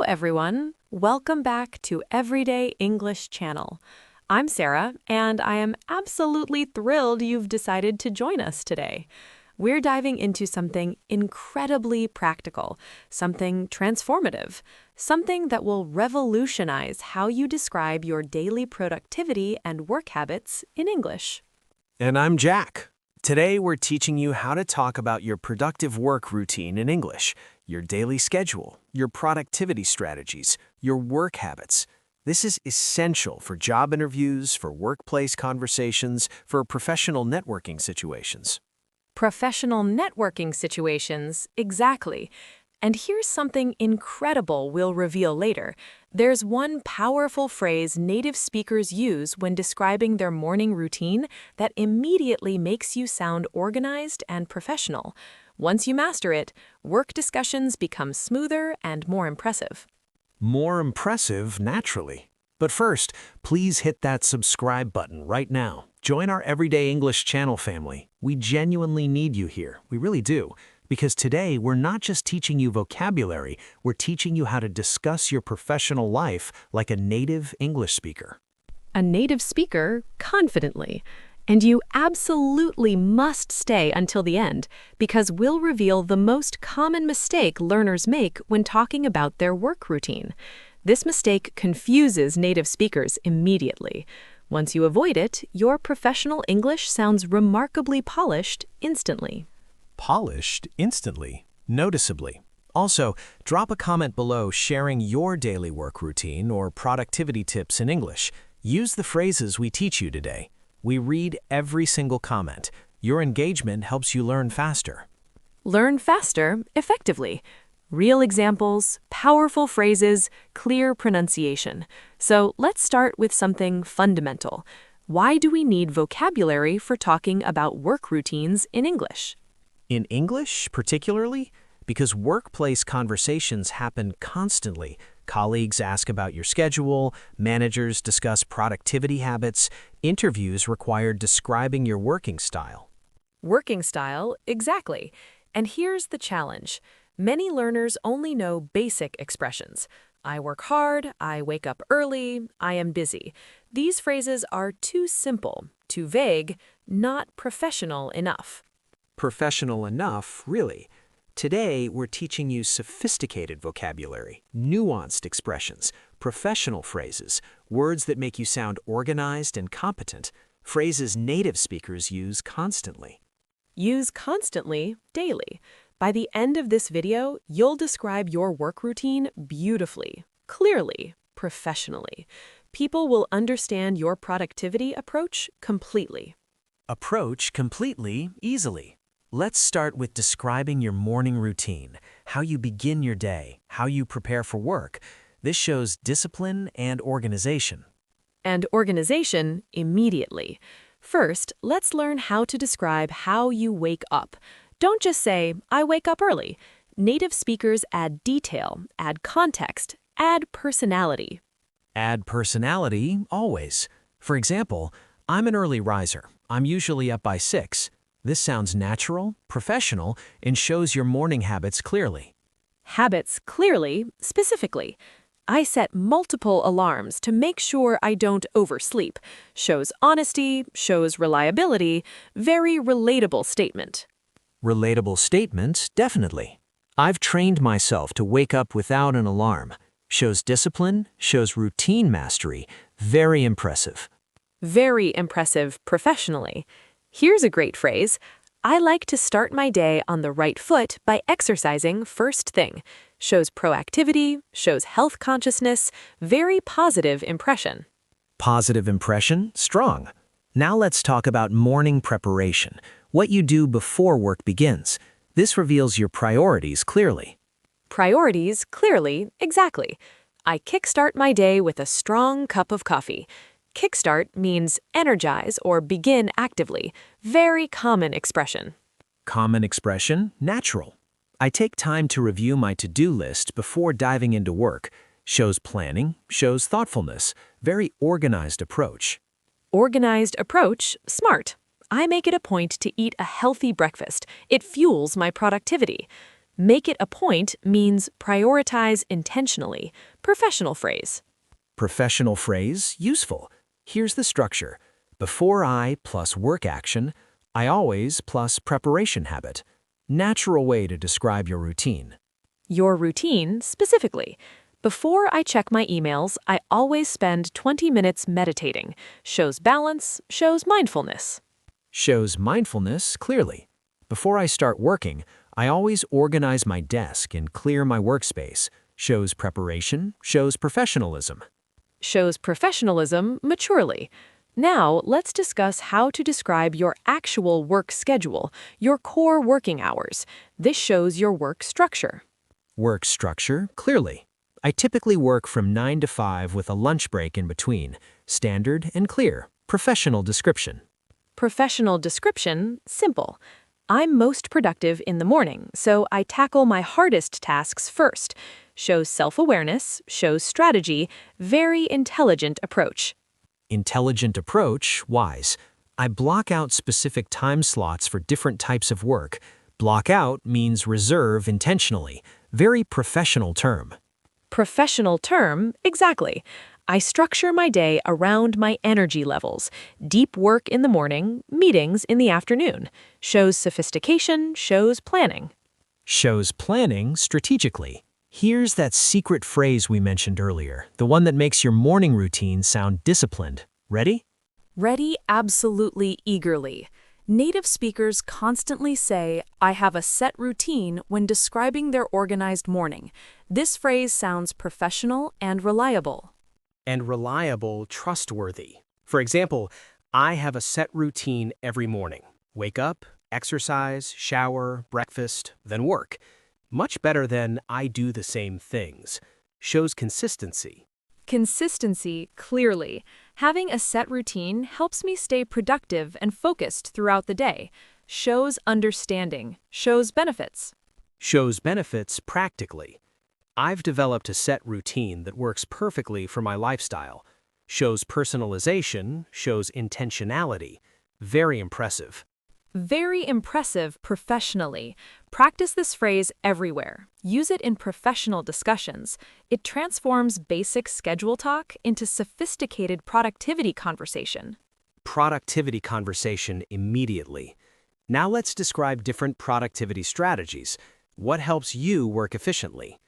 everyone. Welcome back to Everyday English Channel. I'm Sarah, and I am absolutely thrilled you've decided to join us today. We're diving into something incredibly practical, something transformative, something that will revolutionize how you describe your daily productivity and work habits in English. And I'm Jack. Today we're teaching you how to talk about your productive work routine in English, your daily schedule, your productivity strategies, your work habits. This is essential for job interviews, for workplace conversations, for professional networking situations. Professional networking situations, exactly. And here's something incredible we'll reveal later. There's one powerful phrase native speakers use when describing their morning routine that immediately makes you sound organized and professional. Once you master it, work discussions become smoother and more impressive. More impressive, naturally. But first, please hit that subscribe button right now. Join our Everyday English Channel family. We genuinely need you here. We really do. Because today, we're not just teaching you vocabulary, we're teaching you how to discuss your professional life like a native English speaker. A native speaker confidently. And you absolutely must stay until the end, because we'll reveal the most common mistake learners make when talking about their work routine. This mistake confuses native speakers immediately. Once you avoid it, your professional English sounds remarkably polished instantly. Polished instantly, noticeably. Also, drop a comment below sharing your daily work routine or productivity tips in English. Use the phrases we teach you today. We read every single comment. Your engagement helps you learn faster. Learn faster, effectively. Real examples, powerful phrases, clear pronunciation. So let's start with something fundamental. Why do we need vocabulary for talking about work routines in English? In English, particularly, because workplace conversations happen constantly. Colleagues ask about your schedule, managers discuss productivity habits, interviews require describing your working style. Working style, exactly. And here's the challenge. Many learners only know basic expressions. I work hard, I wake up early, I am busy. These phrases are too simple, too vague, not professional enough. Professional enough, really. Today, we're teaching you sophisticated vocabulary, nuanced expressions, professional phrases, words that make you sound organized and competent, phrases native speakers use constantly. Use constantly, daily. By the end of this video, you'll describe your work routine beautifully, clearly, professionally. People will understand your productivity approach completely. Approach completely, easily. Let's start with describing your morning routine, how you begin your day, how you prepare for work. This shows discipline and organization. And organization immediately. First, let's learn how to describe how you wake up. Don't just say, I wake up early. Native speakers add detail, add context, add personality. Add personality, always. For example, I'm an early riser. I'm usually up by 6. This sounds natural, professional, and shows your morning habits clearly. Habits clearly, specifically. I set multiple alarms to make sure I don't oversleep. Shows honesty, shows reliability, very relatable statement. Relatable statement, definitely. I've trained myself to wake up without an alarm. Shows discipline, shows routine mastery, very impressive. Very impressive professionally. Here's a great phrase. I like to start my day on the right foot by exercising first thing. Shows proactivity, shows health consciousness, very positive impression. Positive impression, strong. Now let's talk about morning preparation, what you do before work begins. This reveals your priorities clearly. Priorities clearly, exactly. I kickstart my day with a strong cup of coffee. Kickstart means energize or begin actively. Very common expression. Common expression, natural. I take time to review my to-do list before diving into work. Shows planning, shows thoughtfulness, very organized approach. Organized approach, smart. I make it a point to eat a healthy breakfast. It fuels my productivity. Make it a point means prioritize intentionally. Professional phrase. Professional phrase, useful. Here's the structure. Before I plus work action, I always plus preparation habit. Natural way to describe your routine. Your routine, specifically. Before I check my emails, I always spend 20 minutes meditating. Shows balance, shows mindfulness. Shows mindfulness clearly. Before I start working, I always organize my desk and clear my workspace. Shows preparation, shows professionalism. Shows professionalism maturely. Now, let's discuss how to describe your actual work schedule, your core working hours. This shows your work structure. Work structure clearly. I typically work from 9 to 5 with a lunch break in between. Standard and clear. Professional description. Professional description simple. I'm most productive in the morning, so I tackle my hardest tasks first. Shows self-awareness, shows strategy, very intelligent approach. Intelligent approach, wise. I block out specific time slots for different types of work. Block out means reserve intentionally. Very professional term. Professional term, exactly. I structure my day around my energy levels. Deep work in the morning, meetings in the afternoon. Shows sophistication, shows planning. Shows planning strategically. Here's that secret phrase we mentioned earlier, the one that makes your morning routine sound disciplined. Ready? Ready absolutely eagerly. Native speakers constantly say, I have a set routine when describing their organized morning. This phrase sounds professional and reliable. And reliable, trustworthy. For example, I have a set routine every morning. Wake up, exercise, shower, breakfast, then work. Much better than I do the same things. Shows consistency. Consistency, clearly. Having a set routine helps me stay productive and focused throughout the day. Shows understanding, shows benefits. Shows benefits practically. I've developed a set routine that works perfectly for my lifestyle. Shows personalization, shows intentionality. Very impressive. Very impressive professionally. Practice this phrase everywhere. Use it in professional discussions. It transforms basic schedule talk into sophisticated productivity conversation. Productivity conversation immediately. Now let's describe different productivity strategies. What helps you work efficiently?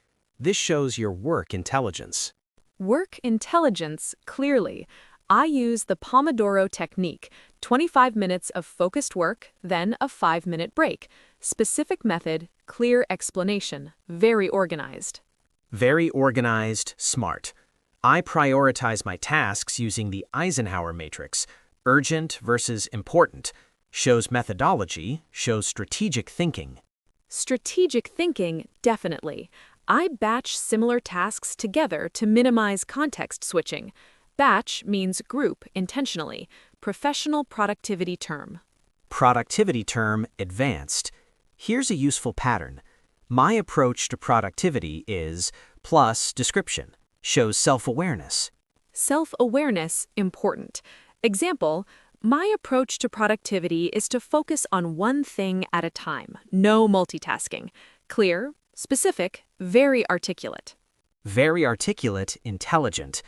This shows your work intelligence. Work intelligence clearly. I use the Pomodoro technique, 25 minutes of focused work, then a 5-minute break. Specific method, clear explanation, very organized. Very organized, smart. I prioritize my tasks using the Eisenhower matrix, urgent versus important. Shows methodology, shows strategic thinking. Strategic thinking, definitely. I batch similar tasks together to minimize context switching. Batch means group intentionally. Professional productivity term. Productivity term, advanced. Here's a useful pattern. My approach to productivity is plus description, shows self-awareness. Self-awareness, important. Example, my approach to productivity is to focus on one thing at a time, no multitasking. Clear, specific, very articulate. Very articulate, intelligent.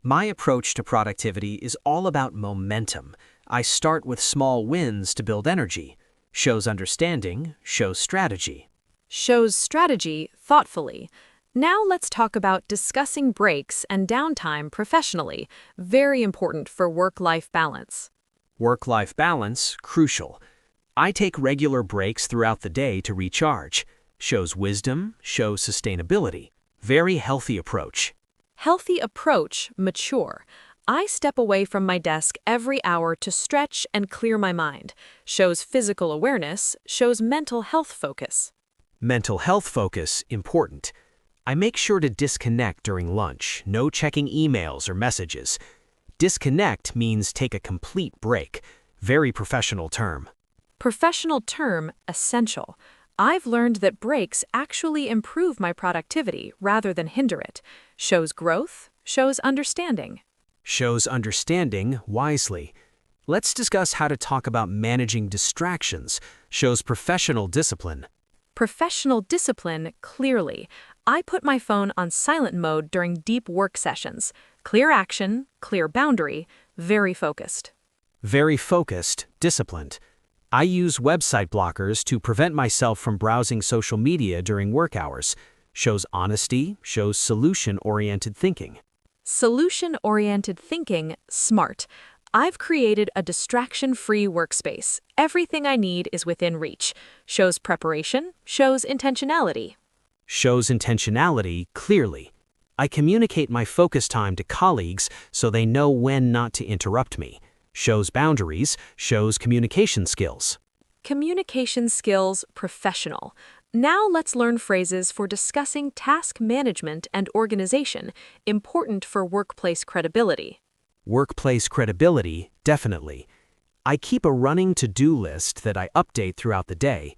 My approach to productivity is all about momentum. I start with small wins to build energy. Shows understanding, shows strategy. Shows strategy thoughtfully. Now let's talk about discussing breaks and downtime professionally. Very important for work-life balance. Work-life balance, crucial. I take regular breaks throughout the day to recharge. Shows wisdom, shows sustainability. Very healthy approach. Healthy approach, mature. I step away from my desk every hour to stretch and clear my mind. Shows physical awareness, shows mental health focus. Mental health focus, important. I make sure to disconnect during lunch, no checking emails or messages. Disconnect means take a complete break. Very professional term. Professional term, essential. I've learned that breaks actually improve my productivity rather than hinder it. Shows growth, shows understanding. Shows understanding wisely. Let's discuss how to talk about managing distractions. Shows professional discipline. Professional discipline, clearly. I put my phone on silent mode during deep work sessions. Clear action, clear boundary, very focused. Very focused, disciplined. I use website blockers to prevent myself from browsing social media during work hours. Shows honesty, shows solution-oriented thinking. Solution-oriented thinking, smart. I've created a distraction-free workspace. Everything I need is within reach. Shows preparation, shows intentionality. Shows intentionality, clearly. I communicate my focus time to colleagues so they know when not to interrupt me. Shows boundaries, shows communication skills. Communication skills, professional. Now let's learn phrases for discussing task management and organization, important for workplace credibility. Workplace credibility, definitely. I keep a running to-do list that I update throughout the day.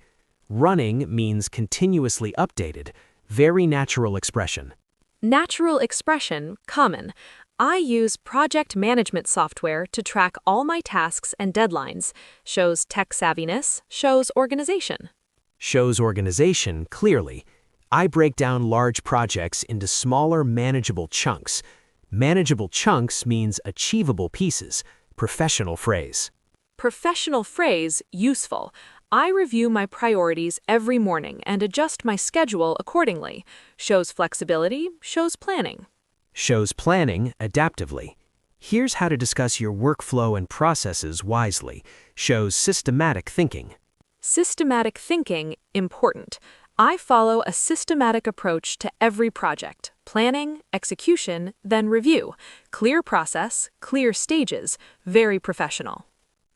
Running means continuously updated, very natural expression. Natural expression, common. I use project management software to track all my tasks and deadlines. Shows tech savviness, shows organization. Shows organization, clearly. I break down large projects into smaller, manageable chunks. Manageable chunks means achievable pieces, professional phrase. Professional phrase, useful. I review my priorities every morning and adjust my schedule accordingly. Shows flexibility, shows planning. Shows planning adaptively. Here's how to discuss your workflow and processes wisely. Shows systematic thinking. Systematic thinking, important. I follow a systematic approach to every project. Planning, execution, then review. Clear process, clear stages, very professional.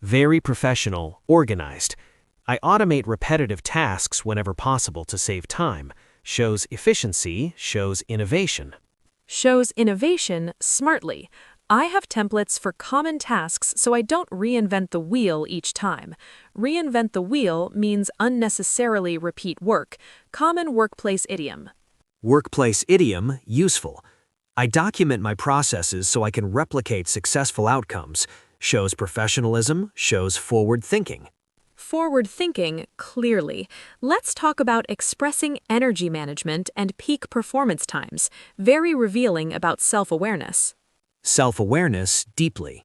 Very professional, organized. I automate repetitive tasks whenever possible to save time. Shows efficiency, shows innovation. Shows innovation, smartly. I have templates for common tasks so I don't reinvent the wheel each time. Reinvent the wheel means unnecessarily repeat work. Common workplace idiom. Workplace idiom, useful. I document my processes so I can replicate successful outcomes. Shows professionalism, shows forward thinking. Forward thinking, clearly. Let's talk about expressing energy management and peak performance times. Very revealing about self-awareness. Self-awareness, deeply.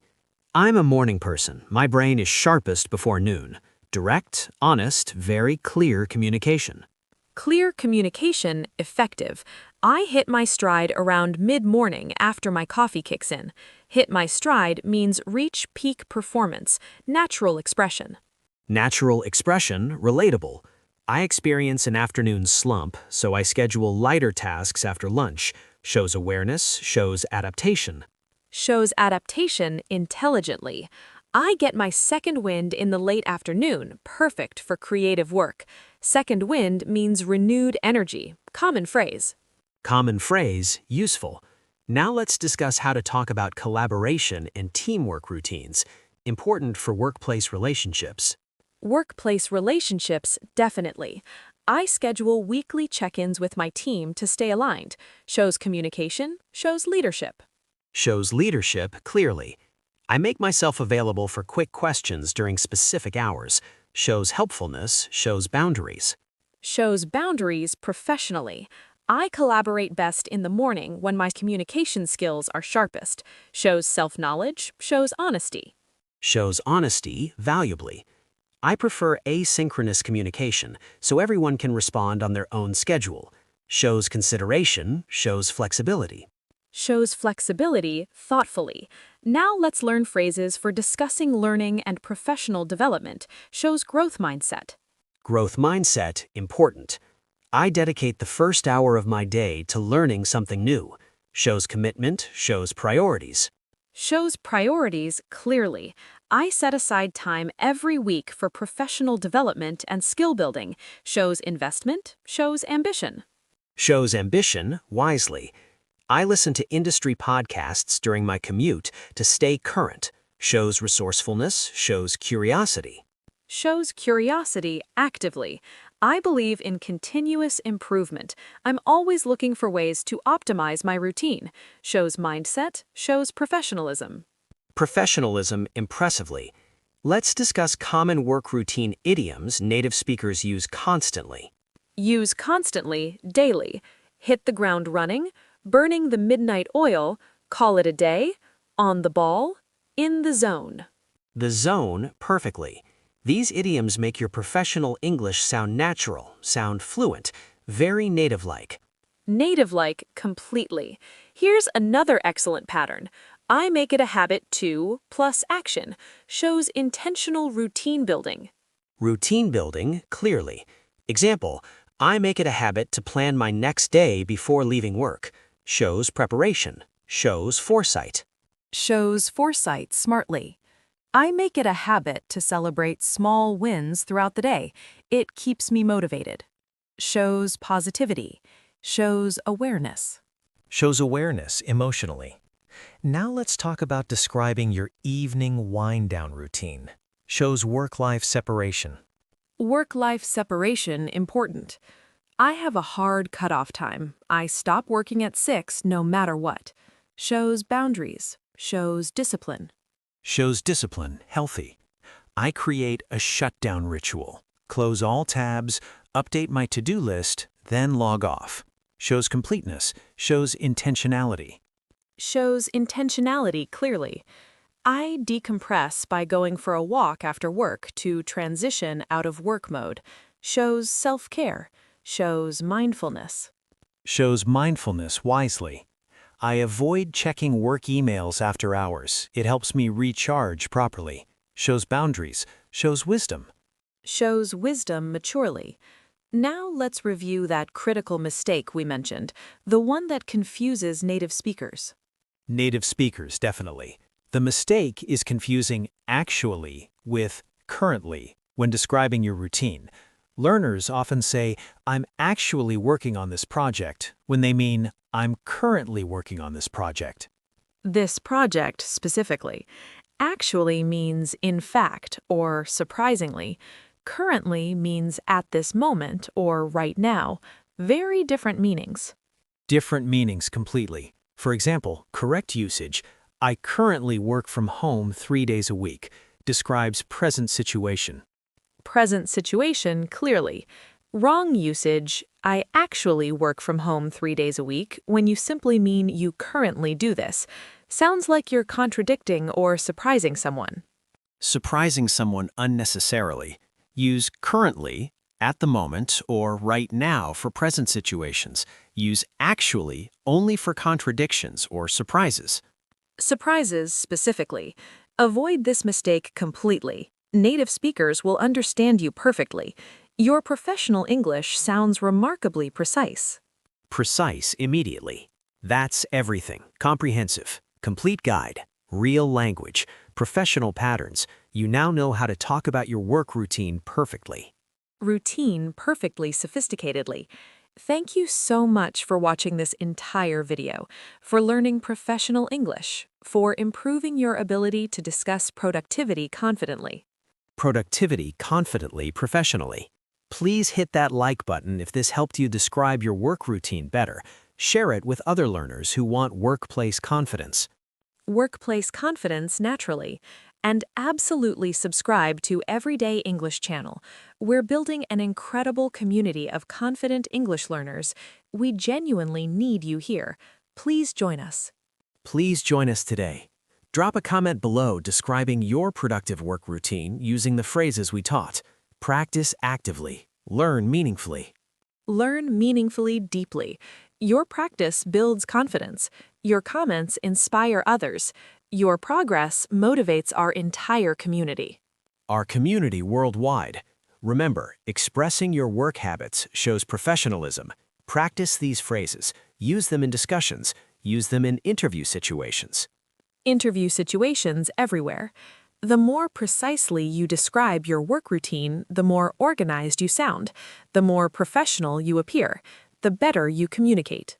I'm a morning person. My brain is sharpest before noon. Direct, honest, very clear communication. Clear communication, effective. I hit my stride around mid-morning after my coffee kicks in. Hit my stride means reach peak performance, natural expression. Natural expression, relatable. I experience an afternoon slump, so I schedule lighter tasks after lunch. Shows awareness, shows adaptation. Shows adaptation intelligently. I get my second wind in the late afternoon, perfect for creative work. Second wind means renewed energy, common phrase. Common phrase, useful. Now let's discuss how to talk about collaboration and teamwork routines, important for workplace relationships. Workplace relationships, definitely. I schedule weekly check-ins with my team to stay aligned. Shows communication, shows leadership. Shows leadership, clearly. I make myself available for quick questions during specific hours. Shows helpfulness, shows boundaries. Shows boundaries professionally. I collaborate best in the morning when my communication skills are sharpest. Shows self-knowledge, shows honesty. Shows honesty, valuably. I prefer asynchronous communication so everyone can respond on their own schedule. Shows consideration, shows flexibility. Shows flexibility, thoughtfully. Now let's learn phrases for discussing learning and professional development. Shows growth mindset. Growth mindset, important. I dedicate the first hour of my day to learning something new. Shows commitment, shows priorities. Shows priorities, clearly. I set aside time every week for professional development and skill building. Shows investment, shows ambition. Shows ambition, wisely. I listen to industry podcasts during my commute to stay current. Shows resourcefulness, shows curiosity. Shows curiosity actively. I believe in continuous improvement. I'm always looking for ways to optimize my routine. Shows mindset, shows professionalism. Professionalism, impressively. Let's discuss common work routine idioms native speakers use constantly. Use constantly, daily. Hit the ground running, burning the midnight oil, call it a day, on the ball, in the zone. The zone perfectly. These idioms make your professional English sound natural, sound fluent, very native-like. Native-like completely. Here's another excellent pattern. I make it a habit to plus action shows intentional routine building. Routine building, clearly. Example, I make it a habit to plan my next day before leaving work. Shows preparation. Shows foresight. Shows foresight smartly. I make it a habit to celebrate small wins throughout the day. It keeps me motivated. Shows positivity. Shows awareness. Shows awareness emotionally. Now let's talk about describing your evening wind-down routine. Shows work-life separation. Work-life separation important. I have a hard cutoff time. I stop working at 6 no matter what. Shows boundaries. Shows discipline. Shows discipline, healthy. I create a shutdown ritual. Close all tabs, update my to-do list, then log off. Shows completeness, shows intentionality. Shows intentionality clearly. I decompress by going for a walk after work to transition out of work mode. Shows self-care. Shows mindfulness. Shows mindfulness wisely. I avoid checking work emails after hours. It helps me recharge properly. Shows boundaries, shows wisdom. Shows wisdom maturely. Now let's review that critical mistake we mentioned, the one that confuses native speakers. Native speakers, definitely. The mistake is confusing actually with currently when describing your routine. Learners often say, I'm actually working on this project, when they mean, I'm currently working on this project. This project, specifically, actually means in fact or surprisingly. Currently means at this moment or right now. Very different meanings. Different meanings completely. For example, correct usage, I currently work from home 3 days a week, describes present situation. Present situation clearly. Wrong usage, I actually work from home 3 days a week, when you simply mean you currently do this. Sounds like you're contradicting or surprising someone. Surprising someone unnecessarily. Use currently, at the moment, or right now for present situations. Use actually only for contradictions or surprises. Surprises specifically. Avoid this mistake completely. Native speakers will understand you perfectly. Your professional English sounds remarkably precise. Precise immediately. That's everything. Comprehensive. Complete guide. Real language. Professional patterns. You now know how to talk about your work routine perfectly. Routine perfectly sophisticatedly. Thank you so much for watching this entire video, for learning professional English, for improving your ability to discuss productivity confidently. Productivity confidently, professionally. Please hit that like button if this helped you describe your work routine better. Share it with other learners who want workplace confidence. Workplace confidence naturally, and absolutely subscribe to Everyday English channel. We're building an incredible community of confident English learners. We genuinely need you here. Please join us. Please join us today. Drop a comment below describing your productive work routine using the phrases we taught. Practice actively. Learn meaningfully. Learn meaningfully deeply. Your practice builds confidence. Your comments inspire others. Your progress motivates our entire community. Our community worldwide. Remember, expressing your work habits shows professionalism. Practice these phrases. Use them in discussions. Use them in interview situations. Interview situations everywhere. The more precisely you describe your work routine, the more organized you sound, the more professional you appear, the better you communicate.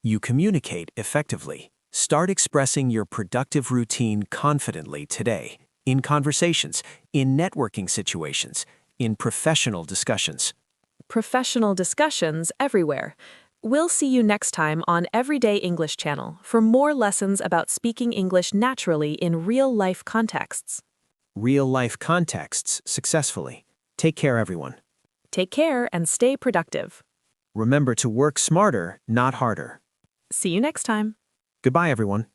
You communicate effectively. Start expressing your productive routine confidently today, in conversations, in networking situations, in professional discussions. Professional discussions everywhere. We'll see you next time on Everyday English channel for more lessons about speaking English naturally in real-life contexts. Real-life contexts successfully. Take care, everyone. Take care and stay productive. Remember to work smarter, not harder. See you next time. Goodbye, everyone.